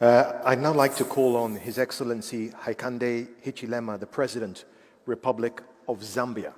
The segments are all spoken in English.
I'd now like to call on His Excellency Hakainde Hichilema, the President, Republic of Zambia.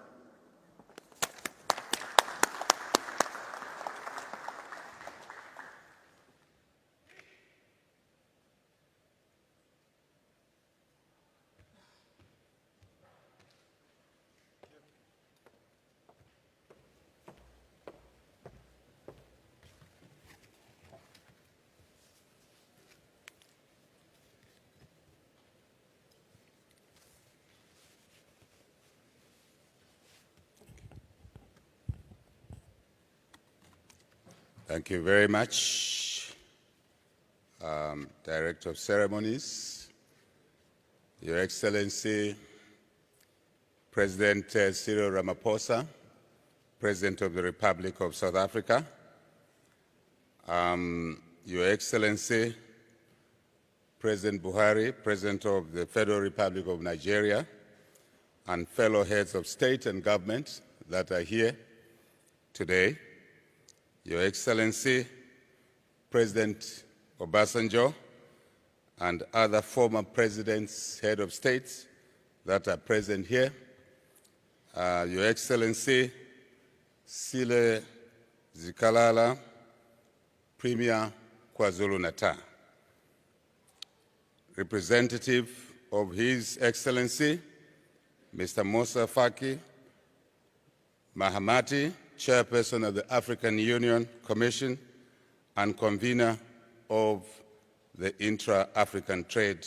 Thank you very much, Director of Ceremonies, Your Excellency, President Cyril Ramaphosa, President of the Republic of South Africa, Your Excellency, President Buhari, President of the Federal Republic of Nigeria, and fellow heads of state and government that are here today, Your Excellency, President Obasanjo, and other former presidents, head of states that are present here, Your Excellency, Sile Zikalala, Premier KwaZulu-Natal, representative of His Excellency, Mr. Musa Faki Mahamati, Chairperson of the African Union Commission and convener of the Intra-African Trade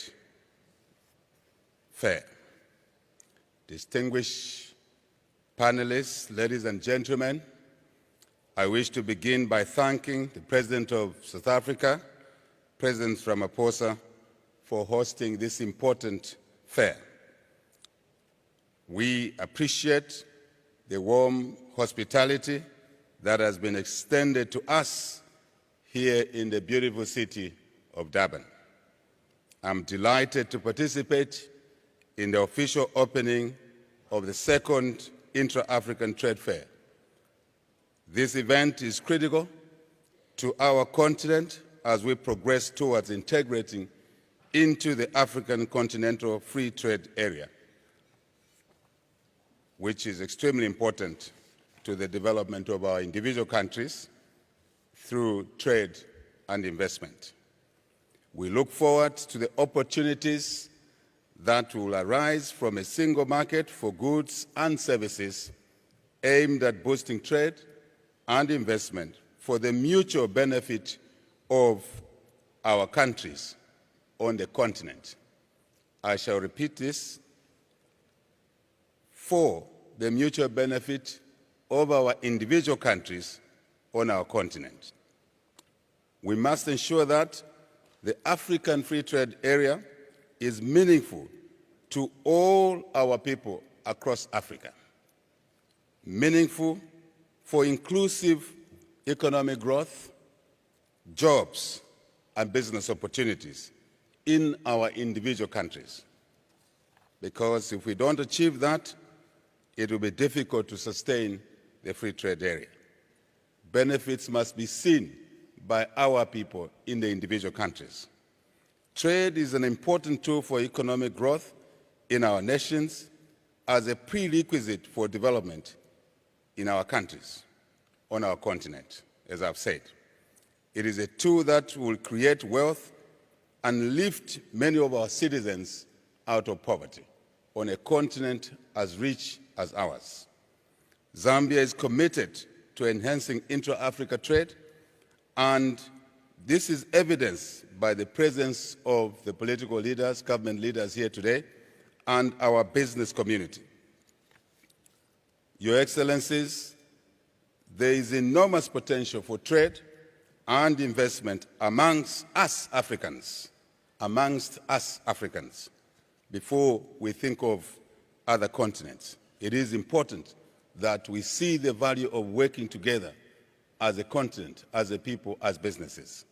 Fair. Distinguished panelists, ladies and gentlemen, I wish to begin by thanking the President of South Africa, President Ramaphosa, for hosting this important fair. We appreciate the warm hospitality that has been extended to us here in the beautiful city of Durban. I'm delighted to participate in the official opening of the second Intra-African Trade Fair. This event is critical to our continent as we progress towards integrating into the African Continental Free Trade Area, which is extremely important to the development of our individual countries through trade and investment. We look forward to the opportunities that will arise from a single market for goods and services aimed at boosting trade and investment for the mutual benefit of our countries on the continent. I shall repeat this: for the mutual benefit of our individual countries on our continent. We must ensure that the African Free Trade Area is meaningful to all our people across Africa, meaningful for inclusive economic growth, jobs, and business opportunities in our individual countries. Because if we don't achieve that, it will be difficult to sustain the free trade area. Benefits must be seen by our people in the individual countries. Trade is an important tool for economic growth in our nations as a prerequisite for development in our countries, on our continent, as I've said. It is a tool that will create wealth and lift many of our citizens out of poverty on a continent as rich as ours. Zambia is committed to enhancing intra-Africa trade, and this is evidenced by the presence of the political leaders, government leaders here today, and our business community. Your Excellencies, there is enormous potential for trade and investment amongst us Africans, before we think of other continents. It is important that we see the value of working together as a continent, as a people, as businesses.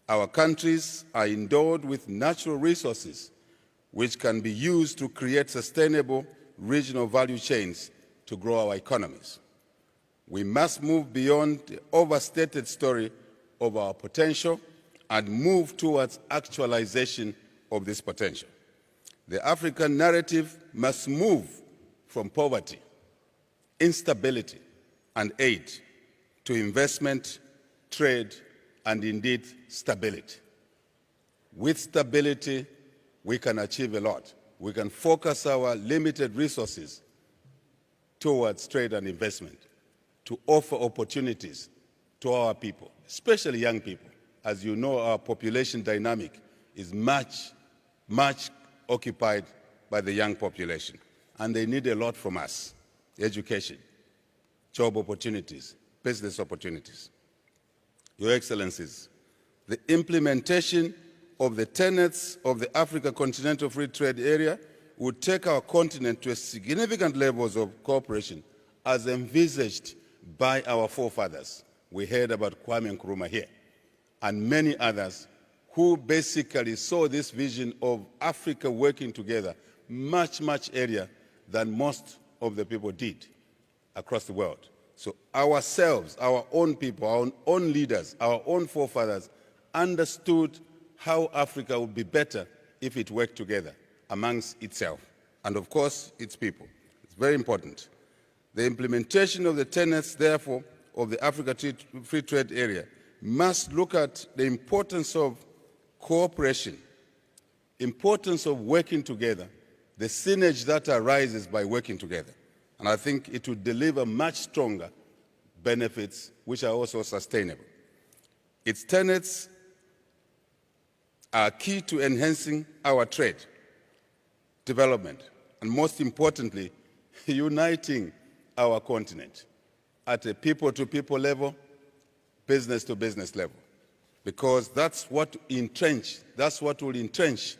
Our countries are endowed with natural resources which can be used to create sustainable regional value chains to grow our economies. We must move beyond the overstated story of our potential and move towards actualization of this potential. The African narrative must move from poverty, instability, and aid to investment, trade, and indeed stability. With stability, we can achieve a lot. We can focus our limited resources towards trade and investment to offer opportunities to our people, especially young people. As you know, our population dynamic is much occupied by the young population, and they need a lot from us: education, job opportunities, business opportunities. Your Excellencies, the implementation of the tenets of the Africa Continental Free Trade Area would take our continent to significant levels of cooperation as envisaged by our forefathers. We heard about Kwame Nkrumah here, and many others who basically saw this vision of Africa working together much earlier than most of the people did across the world. So ourselves, our own people, our own leaders, our own forefathers understood how Africa would be better if it worked together amongst itself and, of course, its people. It's very important. The implementation of the tenets, therefore, of the Africa Free Trade Area must look at the importance of cooperation, importance of working together, the synergy that arises by working together. And I think it will deliver much stronger benefits which are also sustainable. Its tenets are key to enhancing our trade, development, and most importantly, uniting our continent at a people-to-people level, business-to-business level, because that's what will entrench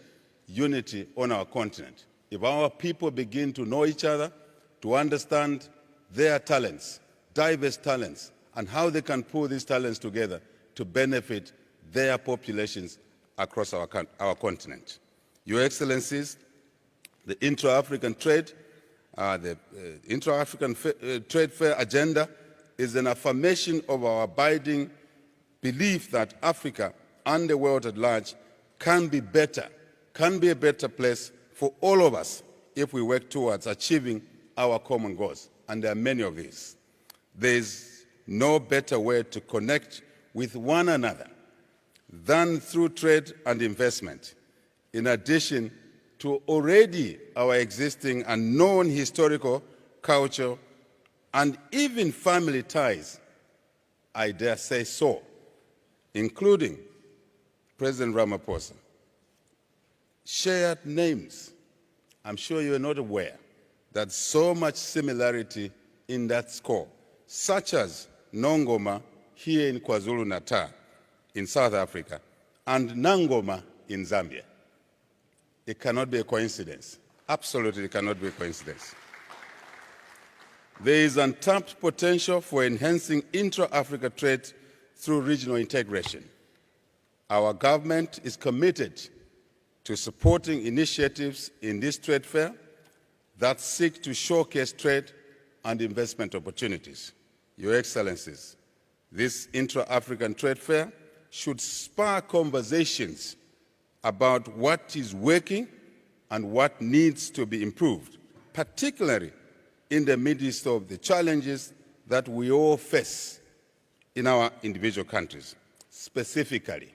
unity on our continent. If our people begin to know each other, to understand their talents, diverse talents, and how they can pull these talents together to benefit their populations across our continent. Your Excellencies, the Intra-African Trade, Trade Fair agenda is an affirmation of our abiding belief that Africa and the world at large can be a better place for all of us if we work towards achieving our common goals, and there are many of these. There is no better way to connect with one another than through trade and investment, in addition to already our existing and known historical, culture, and even family ties, I dare say so, including President Ramaphosa. Shared names. I'm sure you're not aware that so much similarity in that score, such as Nongoma here in KwaZulu-Natal in South Africa and Nangoma in Zambia. It cannot be a coincidence. Absolutely cannot be a coincidence. There is untapped potential for enhancing intra-Africa trade through regional integration. Our government is committed to supporting initiatives in this trade fair that seek to showcase trade and investment opportunities. Your Excellencies, this intra-African trade fair should spark conversations about what is working and what needs to be improved, particularly in the midst of the challenges that we all face in our individual countries. Specifically,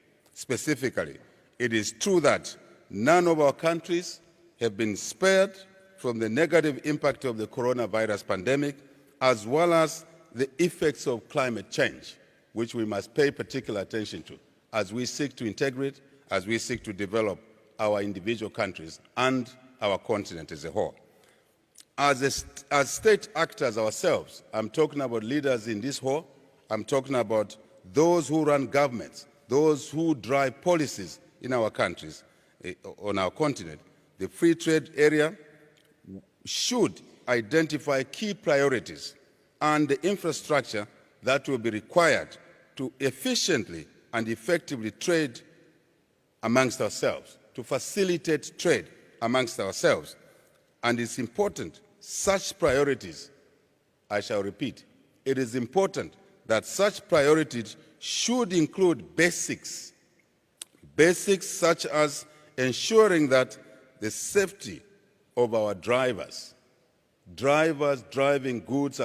it is true that none of our countries have been spared from the negative impact of the coronavirus pandemic, as well as the effects of climate change, which we must pay particular attention to as we seek to integrate, as we seek to develop our individual countries and our continent as a whole. As state actors ourselves, I'm talking about leaders in this hall, I'm talking about those who run governments, those who drive policies in our countries, on our continent. The free trade area should identify key priorities and the infrastructure that will be required to efficiently and effectively trade amongst ourselves, to facilitate trade amongst ourselves. And it's important, such priorities, I shall repeat, it is important that such priorities should include basics Basics such as ensuring that the safety of our drivers driving goods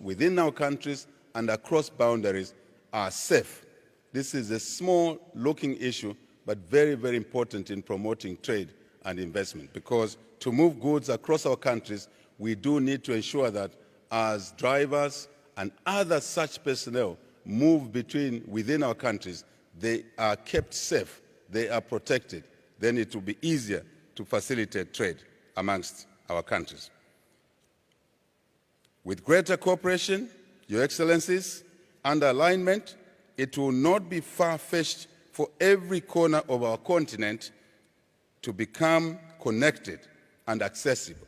within our countries and across boundaries are safe. This is a small-looking issue, but very, very important in promoting trade and investment, because to move goods across our countries, we do need to ensure that as drivers and other such personnel move within our countries, they are kept safe, they are protected. Then it will be easier to facilitate trade amongst our countries. With greater cooperation, Your Excellencies, and alignment, it will not be far-fetched for every corner of our continent to become connected and accessible,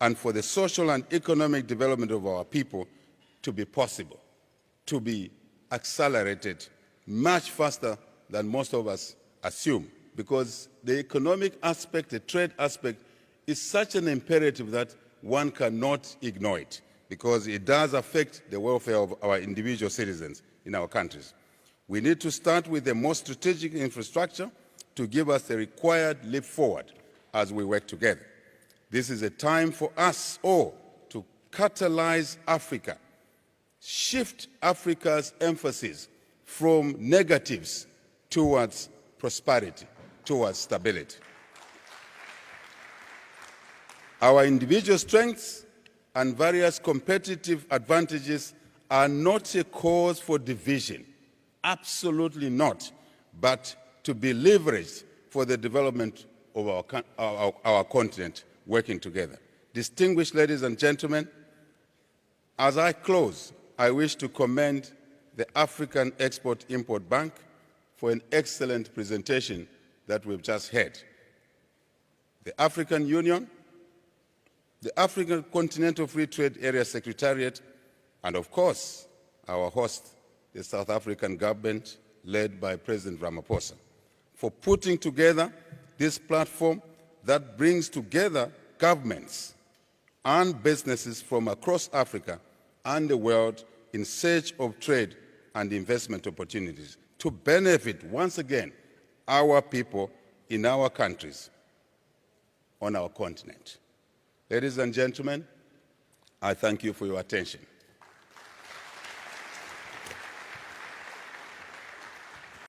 and for the social and economic development of our people to be possible, to be accelerated much faster than most of us assume, because the economic aspect, the trade aspect, is such an imperative that one cannot ignore it, because it does affect the welfare of our individual citizens in our countries. We need to start with the most strategic infrastructure to give us the required leap forward as we work together. This is a time for us all to catalyze Africa, shift Africa's emphasis from negatives towards prosperity, towards stability. Our individual strengths and various competitive advantages are not a cause for division, absolutely not, but to be leveraged for the development of our continent working together. Distinguished ladies and gentlemen, as I close, I wish to commend the African Export-Import Bank for an excellent presentation that we've just heard. The African Union, the African Continental Free Trade Area Secretariat, and of course, our host, the South African government, led by President Ramaphosa, for putting together this platform that brings together governments and businesses from across Africa and the world in search of trade and investment opportunities to benefit, once again, our people in our countries, on our continent. Ladies and gentlemen, I thank you for your attention.